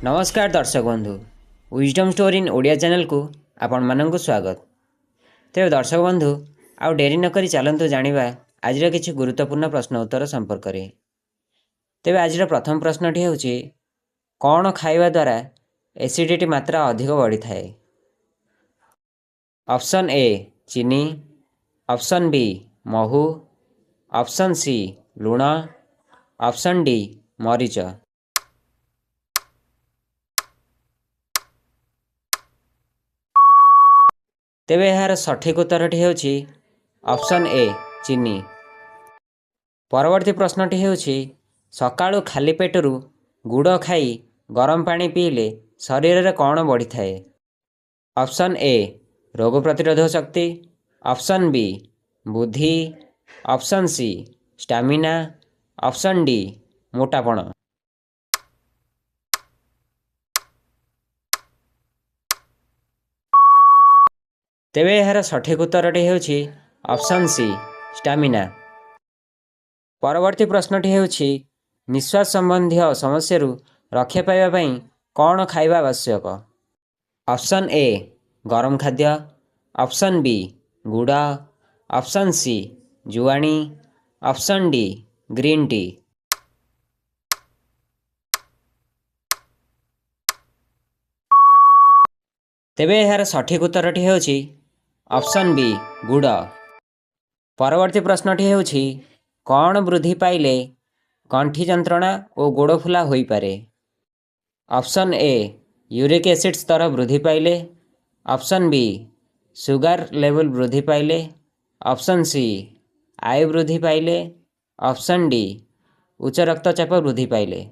नमस्कार दर्शक बंधु wisdom story in Odia channel को आपण मानक स्वागत। तेज दर्शक बंधु आउ डेरी नक चलतु जाना आज किसी गुरुत्वपूर्ण प्रश्न उत्तर संपर्क में। तेज आज प्रथम प्रश्नटी हूँ कौन खाइबा द्वारा एसिडिटी मात्रा अधिक बढ़ी थाए। ऑप्शन ए चीनी, ऑप्शन बी महू, ऑप्शन सी लुण, ऑप्शन डी मरीच। तेबे यार सठिक उत्तरटी होछि ऑप्शन ए चीनी। परवर्ती प्रश्नटी होछि सकाळु खाली पेटरू गुड़ खाई गरम पानी पीले शरीर में कौन बढ़ी थाए। ऑप्शन ए रोग प्रतिरोधक शक्ति, ऑप्शन बी बुद्धि, option C stamina, option D मोटापण। तेबे यार सठिक उत्तरटी होछि ऑप्शन सी स्टामिना। परवर्ती प्रश्नटी होछि निश्वास संबंधी समस्या रक्षा पाइबा कौन खाइबा आवश्यक। ऑप्शन ए गरम खाद्य, ऑप्शन बी गुड़, ऑप्शन सी जुआणी, ऑप्शन डी ग्रीन टी। तेबे यार सठिक उत्तरटी होछि ऑप्शन बी गुड़। परवर्ती प्रश्नटी होछि कौन वृद्धि पाइले गंठी जंत्रणा और गोड़ फुला होई पारे। ऑप्शन ए यूरिक एसिड स्तर वृद्धि पाइले, ऑप्शन बी सुगर लेवल वृद्धि पाइले, ऑप्शन सी आयु वृद्धि पाइले, ऑप्शन डी उच्च रक्तचाप वृद्धि पाइले।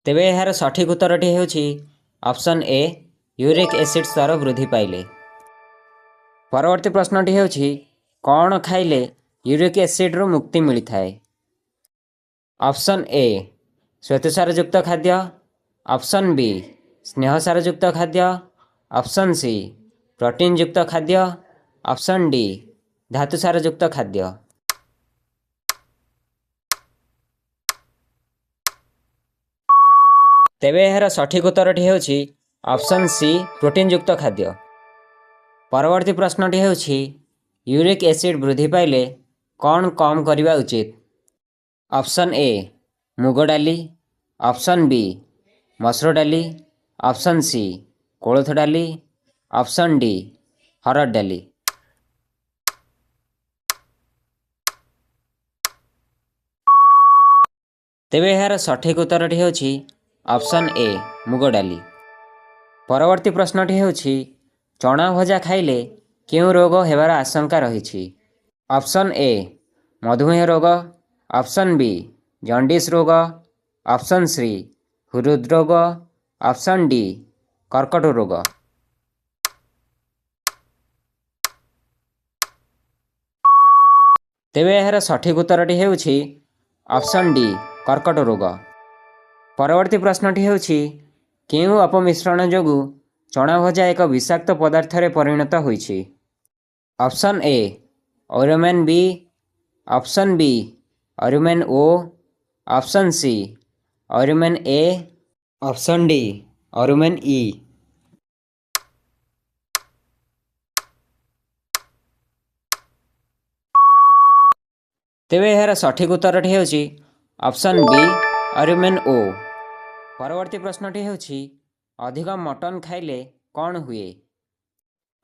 तेबे यार सठिक उत्तरटी होछि ऑप्शन ए यूरिक एसिड स्तर वृद्धि पाइले। परवर्ती प्रश्नटी होछि कौन खाइले यूरिक एसिड रु मुक्ति मिलता है। ऑप्शन ए श्वेतसार युक्त खाद्य, ऑप्शन बी स्नेहसार युक्त खाद्य, ऑप्शन सी प्रोटीन युक्त खाद्य, ऑप्शन डी धातुसार युक्त खाद्य। तेबे यार सठिक उत्तरटी होछि ऑप्शन सी प्रोटीन युक्त खाद्य। परवर्ती प्रश्नटी होछि यूरिक एसिड वृद्धि पाइले कौन कम करने उचित। ऑप्शन ए मुग डाली, ऑप्शन बी मसूर डाली, ऑप्शन सी कोलथ डाली, ऑप्शन डी हरड़ डाली। तेबे यार सठिक उत्तरटी होछि ऑप्शन ए मुग डाली। परवर्ती प्रश्नटी होछि चना भजा खाइले क्यों रोग हेबार आशंका रही। ऑप्शन ए मधुमेह रोग, ऑप्शन बी जॉन्डिस रोग, ऑप्शन सी हृदरोग, ऑप्शन डी कर्कट रोग। तेबे यार सठिक उत्तरटी होछि ऑप्शन डी कर्कट रोग। परवर्ती प्रश्नटी होछि केउं अपमिश्रण जोगु चना भजा एक विषाक्त पदार्थ रे परिणत होइछि। Option A auramine B, option B auramine O, option C auramine A, option D auramine E. तेबे यार सठिक उत्तरटी होछि ऑप्शन बी ऑरोमेन ओ। परवर्ती प्रश्नटी होछि अधिक मटन खाइले कौन हुए।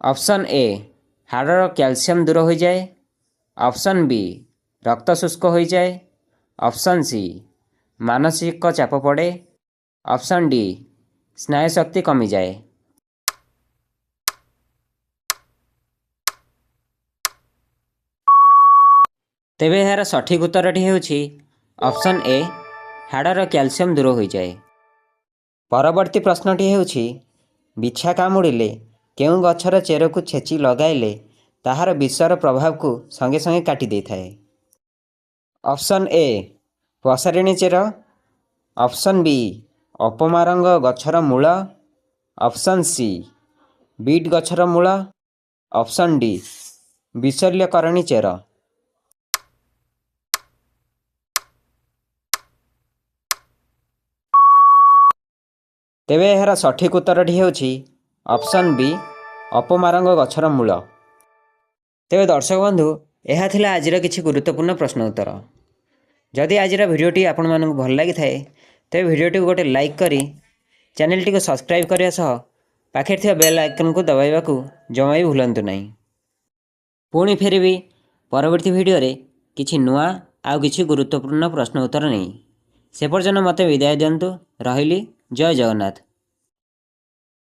ऑप्शन ए हाड़र कैल्शियम दूर हो जाए, ऑप्शन बी रक्त शुष्क हो जाए, ऑप्शन सी मानसिक चाप पड़े, ऑप्शन डी स्नायु शक्ति कमी जाए। तेबे यार सठिक उत्तरटी होछि ऑप्शन ए हाड़र कैल्शियम दूर हो जाए। परवर्ती प्रश्नटी होछि बिछा कामुड़िले केउं गछर चेर को छेची लगाइले ताहार विषर प्रभाव को संगे संगे काटी दे थाए। ऑप्शन ए पसारिणी चेर, ऑप्शन बी अपमारंग गछर मूल, ऑप्शन सी बीट गछर मूल, ऑप्शन डी विशल्यकरणी चेर। ତେବେ ଏହାର ସଠିକ୍ ଉତ୍ତରଟି ହେଉଛି ଅପସନ୍ ବି ଅପମାରଙ୍ଗ ଗଛର ମୂଳ। ତେବେ ଦର୍ଶକ ବନ୍ଧୁ, ଏହା ଥିଲା ଆଜିର କିଛି ଗୁରୁତ୍ୱପୂର୍ଣ୍ଣ ପ୍ରଶ୍ନ ଉତ୍ତର। ଯଦି ଆଜିର ଭିଡ଼ିଓଟି ଆପଣମାନଙ୍କୁ ଭଲ ଲାଗିଥାଏ ତେବେ ଭିଡ଼ିଓଟିକୁ ଗୋଟେ ଲାଇକ୍ କରି ଚ୍ୟାନେଲଟିକୁ ସବସ୍କ୍ରାଇବ୍ କରିବା ସହ ପାଖରେ ଥିବା ବେଲ୍ ଆଇକନ୍କୁ ଦବାଇବାକୁ ଜମା ବି ଭୁଲନ୍ତୁ ନାହିଁ। ପୁଣି ଫେରିବି ପରବର୍ତ୍ତୀ ଭିଡ଼ିଓରେ କିଛି ନୂଆ ଆଉ କିଛି ଗୁରୁତ୍ୱପୂର୍ଣ୍ଣ ପ୍ରଶ୍ନ ଉତ୍ତର ନେଇ। ସେ ପର୍ଯ୍ୟନ୍ତ ମୋତେ ବିଦାୟ ଦିଅନ୍ତୁ। ରହିଲି। ଜୟ ଜଗନ୍ନାଥ।